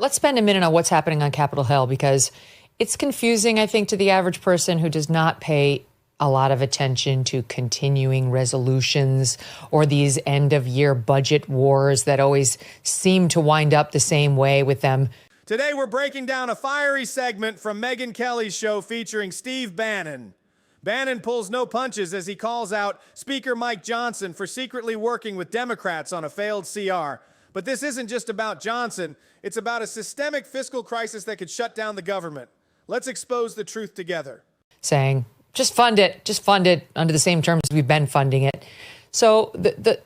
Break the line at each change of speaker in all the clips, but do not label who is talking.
Let's spend a minute on what's happening on Capitol Hill, because it's confusing, I think, to the average person who does not pay a lot of attention to continuing resolutions or these end-of-year budget wars that always seem to wind up the same way with them.
Today, we're breaking down a fiery segment from Megyn Kelly's show featuring Steve Bannon. Bannon pulls no punches as he calls out Speaker Mike Johnson for secretly working with Democrats on a failed CR. But this isn't just about Johnson. It's about a systemic fiscal crisis that could shut down the government. Let's expose the truth together.
Saying, just fund it under the same terms we've been funding it. So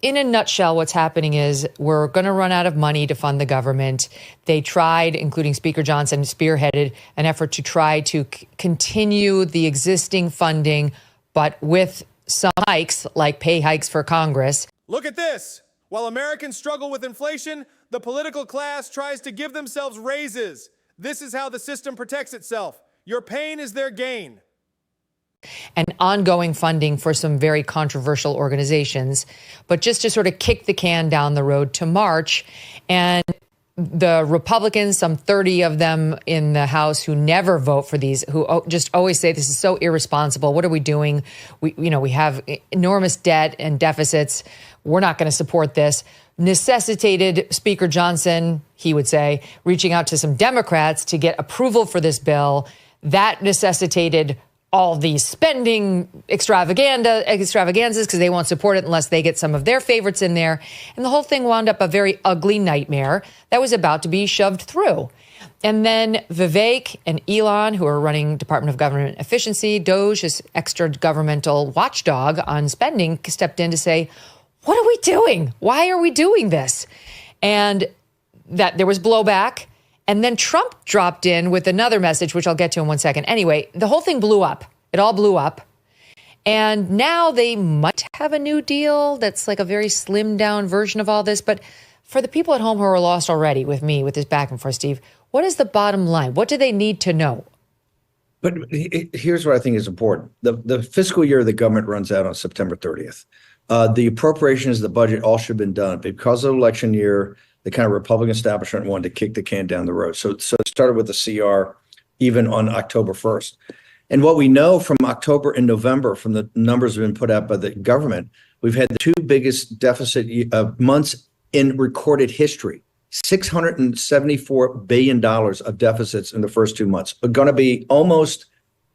in a nutshell, what's happening is we're going to run out of money to fund the government. They tried, including Speaker Johnson, spearheaded an effort to try to continue the existing funding, but with some hikes, like pay hikes for Congress.
Look at this. While Americans struggle with inflation, the political class tries to give themselves raises. This is how the system protects itself. Your pain is their gain.
And ongoing funding for some very controversial organizations, but just to sort of kick the can down the road to March. And the Republicans, some 30 of them in the House who never vote for these, who just always say this is so irresponsible. What are we doing? We have enormous debt and deficits. We're not going to support this. Necessitated Speaker Johnson, he would say, reaching out to some Democrats to get approval for this bill. That necessitated all these spending extravaganzas because they won't support it unless they get some of their favorites in there. And the whole thing wound up a very ugly nightmare that was about to be shoved through. And then Vivek and Elon, who are running Department of Government Efficiency, DOJ, this extra governmental watchdog on spending, stepped in to say, what are we doing? Why are we doing this? And that there was blowback. And then Trump dropped in with another message, which I'll get to in 1 second. Anyway, the whole thing blew up. It all blew up. And now they might have a new deal that's like a very slimmed down version of all this. But for the people at home who are lost already with me, with this back and forth, Steve, what is the bottom line? What do they need to know?
But here's what I think is important. The fiscal year of the government runs out on September 30th. The appropriations, the budget, all should have been done. Because of the election year, the kind of Republican establishment wanted to kick the can down the road. So it started with the CR even on October 1st. And what we know from October and November, from the numbers that have been put out by the government, we've had the two biggest deficit months in recorded history. $674 billion of deficits in the first 2 months. Are going to be almost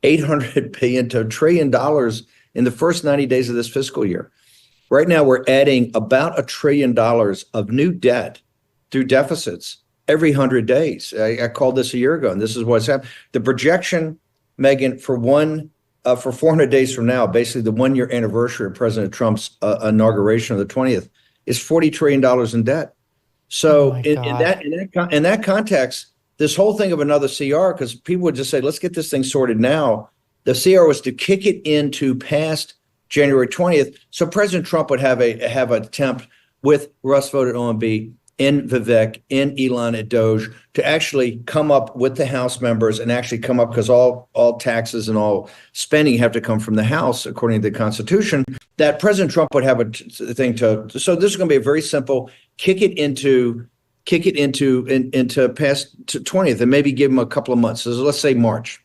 $800 billion to $1 trillion in the first 90 days of this fiscal year. Right now, we're adding about $1 trillion of new debt through deficits every 100 days. I called this a year ago, and this is what's happening. The projection, Megyn, for 400 days from now, basically the 1 year anniversary of President Trump's inauguration of the 20th, is $40 trillion in debt. So in that context, this whole thing of another CR, because people would just say, let's get this thing sorted now. The CR was to kick it into past January 20th. So President Trump would have an attempt with Russ voted OMB, in Vivek, in Elon at DOJ to actually come up with the House members and actually come up, because all taxes and all spending have to come from the House, according to the Constitution, that President Trump would have a thing to. So this is going to be a very simple kick it into past 20th and maybe give him a couple of months. So let's say March,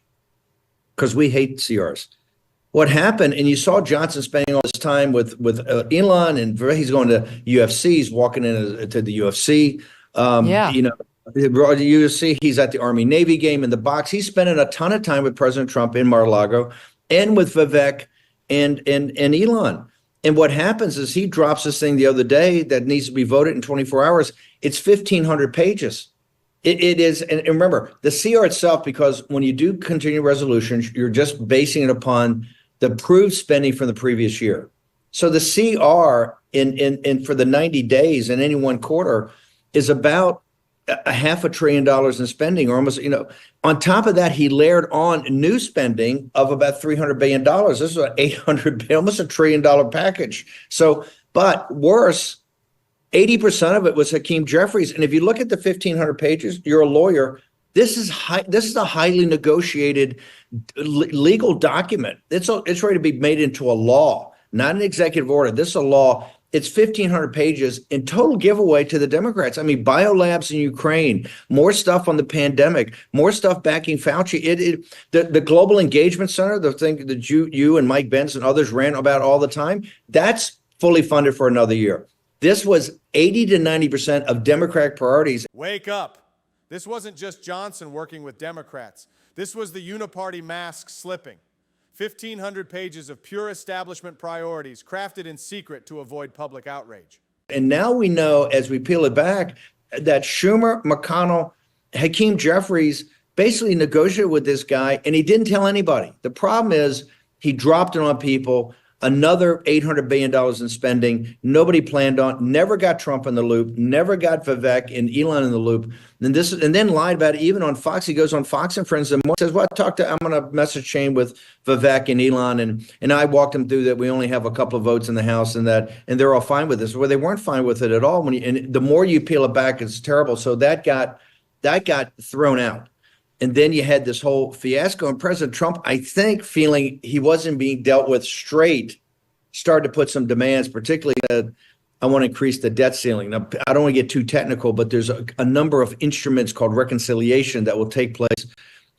because we hate CRs. What happened, and you saw Johnson spending all this time with Elon, and he's going to UFC, he's walking into the UFC. The UFC, he's at the Army Navy game in the box. He's spending a ton of time with President Trump in Mar-a-Lago and with Vivek and Elon. And what happens is he drops this thing the other day that needs to be voted in 24 hours. It's 1,500 pages. It is, and remember, the CR itself, because when you do continuing resolutions, you're just basing it upon the approved spending from the previous year. So the CR in for the 90 days in any one quarter is about $500 billion in spending, or almost, on top of that, he layered on new spending of about $300 billion. This is an $800 billion, almost $1 trillion package. So, but worse, 80% of it was Hakeem Jeffries. And if you look at the 1,500 pages, you're a lawyer. This is a highly negotiated legal document. It's ready to be made into a law, not an executive order. This is a law. It's 1,500 pages in total giveaway to the Democrats. I mean, biolabs in Ukraine, more stuff on the pandemic, more stuff backing Fauci. The Global Engagement Center, the thing that you and Mike Pence and others ran about all the time, that's fully funded for another year. This was 80 to 90% of Democratic priorities.
Wake up. This wasn't just Johnson working with Democrats. This was the uniparty mask slipping. 1,500 pages of pure establishment priorities crafted in secret to avoid public outrage.
And now we know, as we peel it back, that Schumer, McConnell, Hakeem Jeffries basically negotiated with this guy, and he didn't tell anybody. The problem is he dropped it on people. Another $800 billion in spending, nobody planned on, never got Trump in the loop, never got Vivek and Elon in the loop. And then lied about it even on Fox. He goes on Fox and Friends and says, well, I'm on a message chain with Vivek and Elon. And I walked him through that we only have a couple of votes in the House and they're all fine with this. Well, they weren't fine with it at all. And the more you peel it back, it's terrible. So that got thrown out. And then you had this whole fiasco, and President Trump, I think, feeling he wasn't being dealt with straight, started to put some demands, particularly that I want to increase the debt ceiling. Now, I don't want to get too technical, but there's a number of instruments called reconciliation that will take place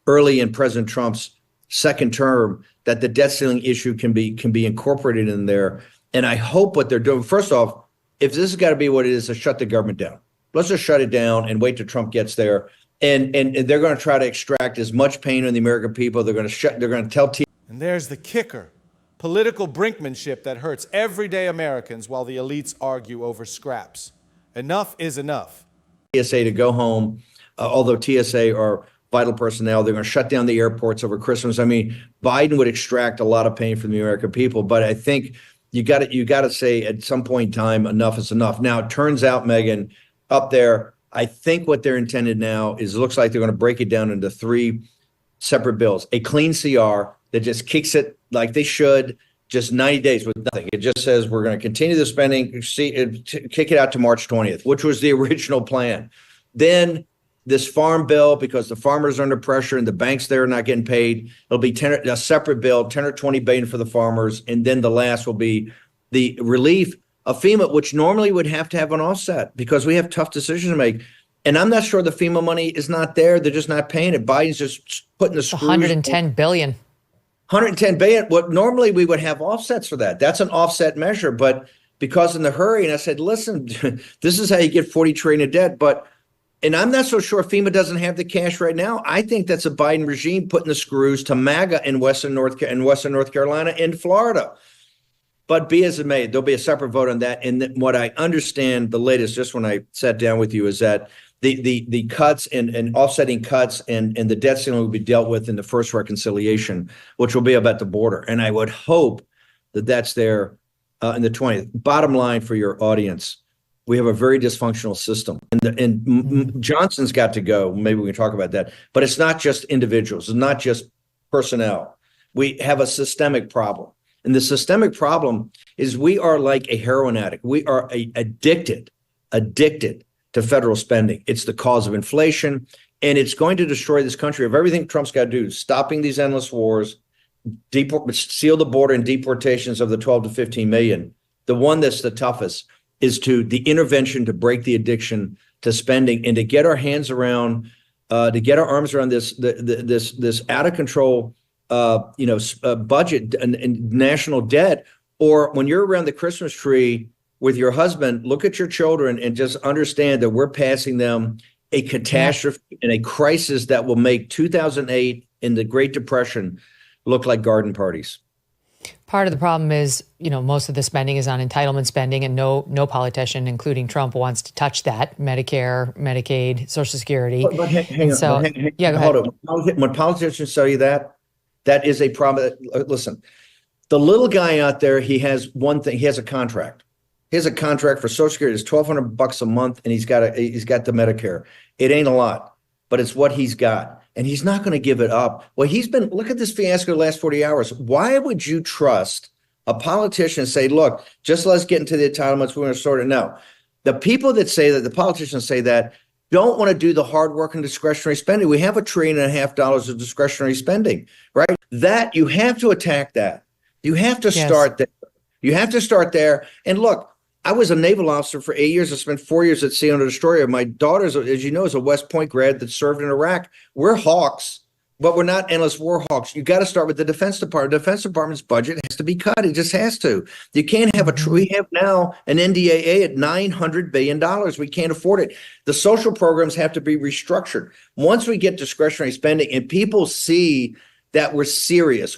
early in President Trump's second term that the debt ceiling issue can be incorporated in there. And I hope what they're doing, first off, if this has got to be what it is, to shut the government down. Let's just shut it down and wait till Trump gets there. And they're going to try to extract as much pain in the American people. They're going to tell TV.
And there's the kicker. Political brinkmanship that hurts everyday Americans while the elites argue over scraps. Enough is enough.
TSA to go home, although TSA are vital personnel. They're going to shut down the airports over Christmas. I mean, Biden would extract a lot of pain from the American people, but I think you got to say at some point in time, enough is enough. Now, it turns out, Megyn, up there, I think what they're intended now is, it looks like they're going to break it down into 3 separate bills. A clean CR that just kicks it like they should, just 90 days with nothing. It just says we're going to continue the spending, kick it out to March 20th, which was the original plan. Then this farm bill, because the farmers are under pressure and the banks there are not getting paid, it'll be a separate bill, 10 or 20 billion for the farmers. And then the last will be the relief of FEMA, which normally would have to have an offset because we have tough decisions to make. And I'm not sure the FEMA money is not there. They're just not paying it. Biden's just putting the screws.
110 billion.
110 billion. What normally we would have offsets for that. That's an offset measure. But because in the hurry, and I said, listen, this is how you get 40 trillion in debt. And I'm not so sure FEMA doesn't have the cash right now. I think that's a Biden regime putting the screws to MAGA in Western North Carolina and Florida. But be as it may, there'll be a separate vote on that. And what I understand, the latest, just when I sat down with you, is that the cuts and offsetting cuts and the debt ceiling will be dealt with in the first reconciliation, which will be about the border. And I would hope that that's there in the 20th. Bottom line for your audience, we have a very dysfunctional system. And Johnson's got to go. Maybe we can talk about that. But it's not just individuals. It's not just personnel. We have a systemic problem. And the systemic problem is we are like a heroin addict. We are addicted to federal spending. It's the cause of inflation, and it's going to destroy this country of everything Trump's got to do, stopping these endless wars, seal the border and deportations of the 12 to 15 million. The one that's the toughest is the intervention to break the addiction to spending and to get our hands around, to get our arms around this out of control budget and national debt. Or when you're around the Christmas tree with your husband, look at your children and just understand that we're passing them a catastrophe and a crisis that will make 2008 and the Great Depression look like garden parties.
Part of the problem is, most of the spending is on entitlement spending, and no politician, including Trump, wants to touch that. Medicare, Medicaid, Social Security.
But hang on. Hold on. When politicians tell you that is a problem. Listen, the little guy out there, he has one thing. He has a contract. He has a contract for Social Security. It's $1,200 a month, and he's got the Medicare. It ain't a lot, but it's what he's got, and he's not going to give it up. Well, look at this fiasco the last 40 hours. Why would you trust a politician and say, look, just let's get into the entitlements, we're going to sort it? No. The people that say that, the politicians say that, don't want to do the hard work and discretionary spending. We have $1.5 trillion of discretionary spending, right? That you have to attack that. You have to start there. You have to start there. And look, I was a naval officer for 8 years. I spent 4 years at sea on a destroyer. My daughter's, as you know, is a West Point grad that served in Iraq. We're hawks, but we're not endless war hawks. You got to start with the Defense Department. The Defense Department's budget has to be cut. It just has to. You can't have we have now an NDAA at $900 billion. We can't afford it. The social programs have to be restructured. Once we get discretionary spending and people see that we're serious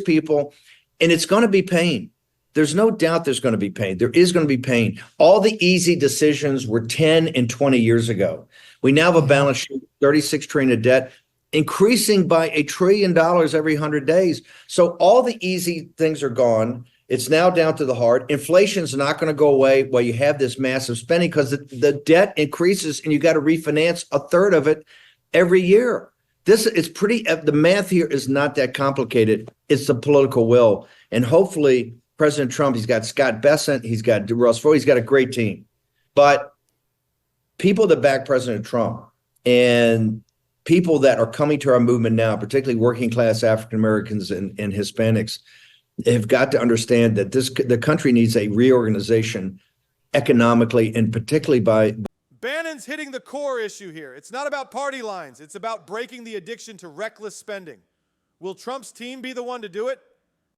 people, and it's going to be pain. There's no doubt there's going to be pain. There is going to be pain. All the easy decisions were 10 and 20 years ago. We now have a balance sheet, 36 trillion of debt, increasing by $1 trillion every 100 days. So all the easy things are gone. It's now down to the hard. Inflation's not going to go away while you have this massive spending because the debt increases and you got to refinance a third of it every year. It's pretty, the math here is not that complicated. It's the political will. And hopefully President Trump, he's got Scott Bessent, he's got Russ Ford, he's got a great team. But people that back President Trump and people that are coming to our movement now, particularly working class African Americans and Hispanics, have got to understand that the country needs a reorganization economically and particularly by.
Bannon's hitting the core issue here. It's not about party lines. It's about breaking the addiction to reckless spending. Will Trump's team be the one to do it?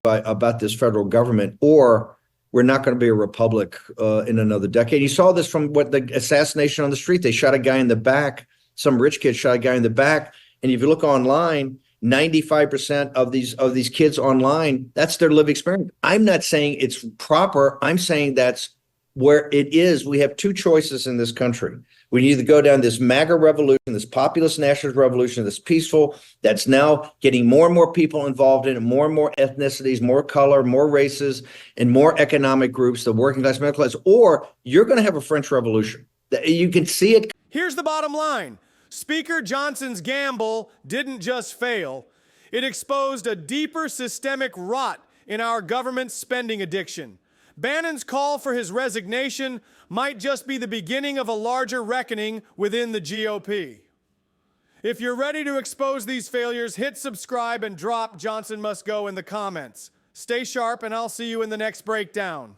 About this federal government, or we're not going to be a republic in another decade. You saw this from the assassination on the street. They shot a guy in the back. Some rich kid shot a guy in the back. And if you look online, 95% of these kids online, that's their lived experience. I'm not saying it's proper. I'm saying that's where it is. We have two choices in this country. We can either go down this MAGA revolution, this populist nationalist revolution, this peaceful, that's now getting more and more people involved in it, more and more ethnicities, more color, more races, and more economic groups, the working class, middle class, or you're going to have a French Revolution. You can see it.
Here's the bottom line. Speaker Johnson's gamble didn't just fail. It exposed a deeper systemic rot in our government spending addiction. Bannon's call for his resignation might just be the beginning of a larger reckoning within the GOP. If you're ready to expose these failures, hit subscribe and drop Johnson Must Go in the comments. Stay sharp, and I'll see you in the next breakdown.